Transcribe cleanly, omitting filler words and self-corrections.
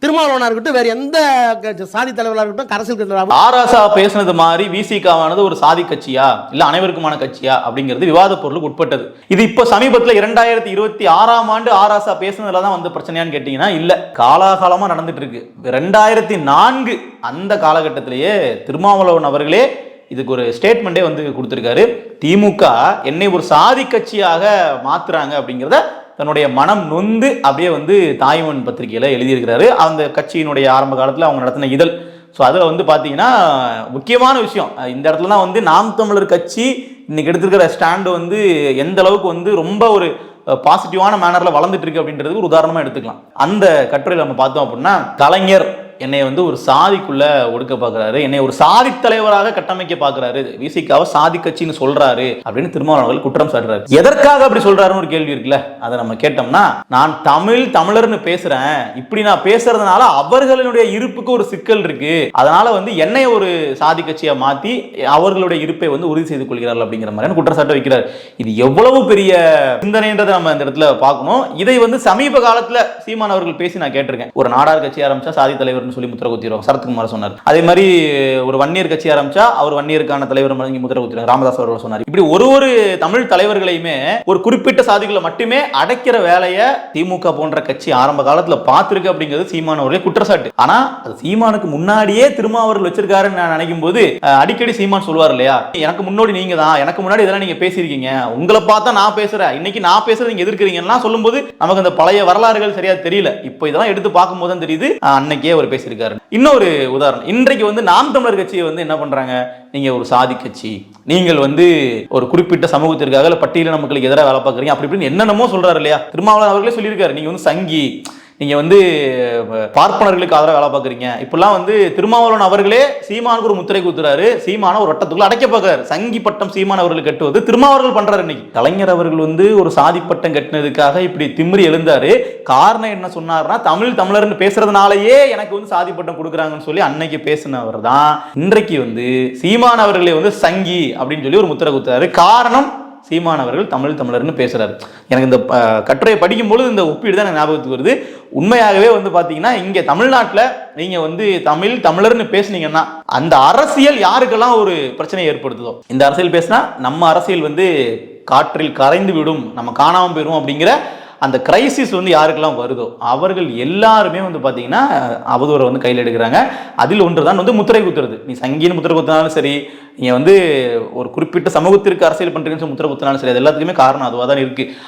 திருமாவளவனா இருக்கட்டும், வேற எந்த சாதி தலைவராக இருக்கட்டும், அரசியல் தலைவராக ஆராசா பேசுனது மாதிரி விசிகாவானது ஒரு சாதி கட்சியா இல்ல அனைவருக்குமான கட்சியா அப்படிங்கிறது விவாத பொருளுக்கு உட்பட்டது. இது இப்ப சமீபத்தில் 2026ஆம் ஆண்டு ஆராசா பேசுனதுலதான் வந்து பிரச்சனையான்னு கேட்டீங்கன்னா இல்ல, காலாகாலமா நடந்துட்டு இருக்கு. 2004 அந்த காலகட்டத்திலேயே திருமாவளவன் அவர்களே இதுக்கு ஒரு ஸ்டேட்மெண்டே வந்து கொடுத்திருக்காரு. திமுக என்னை ஒரு சாதி கட்சியாக மாத்துறாங்க அப்படிங்கிறத தன்னுடைய மனம் நொந்து அப்படியே வந்து தாய்மன் பத்திரிகையில எழுதியிருக்கிறாரு. அந்த கட்சியினுடைய ஆரம்ப காலத்தில் அவங்க நடத்தின இதழ். ஸோ அதில் வந்து பார்த்தீங்கன்னா முக்கியமான விஷயம் இந்த இடத்துல தான் வந்து நாம் தமிழர் கட்சி இன்னைக்கு எடுத்துருக்கிற ஸ்டாண்டு வந்து எந்த அளவுக்கு வந்து ரொம்ப ஒரு பாசிட்டிவான மேனரில் வளர்ந்துட்டு இருக்கு அப்படின்றதுக்கு ஒரு உதாரணமாக எடுத்துக்கலாம். அந்த கட்டுரையில் நம்ம பார்த்தோம் அப்படின்னா, கலைஞர் என்னை வந்து ஒரு சாதிக்குள்ள ஒடுக்க பார்க்கிறாரு, என்னை ஒரு சாதி தலைவராக கட்டமைக்க பார்க்கிறாரு, விசிகாவை சாதி கட்சின்னு சொல்றாரு அப்படின்னு திருமாவளவன் குற்றம் சாட்டுறாரு. எதற்காக அப்படி சொல்றாருன்னு ஒரு கேள்வி இருக்குல்ல, அதை நம்ம கேட்டோம்னா, நான் தமிழர்னு பேசுறேன், இப்படி நான் பேசுறதுனால அவர்களுடைய இருப்புக்கு ஒரு சிக்கல் இருக்கு, அதனால வந்து என்னை ஒரு சாதி கட்சியா மாத்தி அவர்களுடைய இருப்பை வந்து உறுதி செய்து கொள்கிறார்கள் அப்படிங்கிற மாதிரி குற்றச்சாட்டு வைக்கிறார். இது எவ்வளவு பெரிய சிந்தனைன்றதை நம்ம இந்த இடத்துல பார்க்கணும். இதை வந்து சமீப காலத்துல சீமான் அவர்கள் பேசி நான் கேட்டிருக்கேன். ஒரு நாடார் கட்சி ஆரம்பிச்சா சாதி தலைவர் சொல்லி முத்திர குத்திடுவாங்க, சரத்குமார் சொன்னார். அதே மாதிரி ஒரு வன்னியர் கட்சி ஆரம்பிச்சா அவர் வன்னியருக்கான தலைவர் முத்திர குத்திடுவாங்க, ராமதாஸ் அவர்கள் சொன்னார். இப்படி ஒரு தமிழ் தலைவர்களையுமே ஒரு குறிப்பிட்ட சாதிகளை மட்டுமே அடைக்கிற வேலையை திமுக போன்ற கட்சி ஆரம்ப காலத்துல பார்த்திருக்கு அப்படிங்கிறது சீமான் அவர்களே குற்றச்சாட்டு. ஆனா அது சீமானுக்கு முன்னாடியே திருமாவர்கள் வச்சிருக்காருன்னு நான் நினைக்கும் போது அடிக்கடி சீமான் சொல்லுவார் இல்லையா, எனக்கு முன்னாடி நீங்க தான், எனக்கு முன்னாடி இதெல்லாம் நீங்க பேசியிருக்கீங்க, உங்களை பார்த்தா நான் பேசுறேன், இன்னைக்கு நான் பேசுறது நீங்க எதிர்க்கிறீங்கன்னா சொல்லும்போது நமக்கு அந்த பழைய வரலாறுகள் சரியா தெரியல. இப்போ இதெல்லாம் எடுத்து பார்க்கும் போது தெரியுது அன்னைக்கே அவர் பேசியிருக்காரு. இன்னொரு உதாரணம், இன்றைக்கு வந்து நாம் தமிழர் கட்சியை வந்து என்ன பண்றாங்க, நீங்க ஒரு சாதி கட்சி, நீங்கள் வந்து ஒரு குறிப்பிட்ட சமூகத்திற்காக பட்டியலின மக்களுக்கு எதிராக வேலை பார்க்குறீங்க அப்படி இப்படின்னு என்னென்னமோ சொல்றாரு இல்லையா. திருமாவளவன் அவர்களே சொல்லியிருக்காரு, நீங்க வந்து சங்கி, நீங்க வந்து பார்ப்பனர்களுக்கு ஆதரவு வேலை பார்க்குறீங்க, இப்பெல்லாம் வந்து திருமாவளவன் அவர்களே சீமானுக்கு ஒரு முத்திரை குத்துறாரு, சீமான ஒரு வட்டத்துக்குள்ள அடைக்க பார்க்கிறாரு. சங்கி பட்டம் சீமான் அவர்கள் கட்டுவது திருமாவர்கள் பண்றாரு. இன்னைக்கு கலைஞர் அவர்கள் வந்து ஒரு சாதி பட்டம் கட்டினதுக்காக இப்படி திமிரி எழுந்தாரு. காரணம் என்ன சொன்னார்னா, தமிழர்னு பேசுறதுனாலயே எனக்கு வந்து சாதி பட்டம் கொடுக்குறாங்கன்னு சொல்லி அன்னைக்கு பேசினவர் தான் இன்றைக்கு வந்து சீமான் அவர்களே வந்து சங்கி அப்படின்னு சொல்லி ஒரு முத்திரை குத்துறாரு. காரணம், சீமான் அவர்கள் தமிழர்னு பேசுறாரு. எனக்கு இந்த கட்டுரையை படிக்கும்போது இந்த ஒப்பீடு தான் ஞாபகத்துக்கு வருது. உண்மையாகவே வந்து பாத்தீங்கன்னா இங்க தமிழ்நாட்டில் நீங்க வந்து தமிழர்னு பேசுனீங்கன்னா அந்த அரசியல் யாருக்கெல்லாம் ஒரு பிரச்சனையை ஏற்படுத்துதோ, இந்த அரசியல் பேசினா நம்ம அரசியல் வந்து காற்றில் கரைந்து விடும், நம்ம காணாம போயிடும் அப்படிங்கிற அந்த கிரைசிஸ் வந்து யாருக்கெல்லாம் வருதோ அவர்கள் எல்லாருமே வந்து பார்த்தீங்கன்னா அவதூறை வந்து கையில் எடுக்கிறாங்க. அதில் ஒன்று தான் வந்து முத்திரை குத்துறது. நீ சங்கின்னு முத்திரை குத்தினாலும் சரி, நீங்கள் வந்து ஒரு குறிப்பிட்ட சமூகத்திற்கு அரசியல் பண்ணுறீங்கன்னு முத்திரை குத்தினாலும் சரி, அது எல்லாத்துக்குமே காரணம் அதுவாக தான் இருக்குது.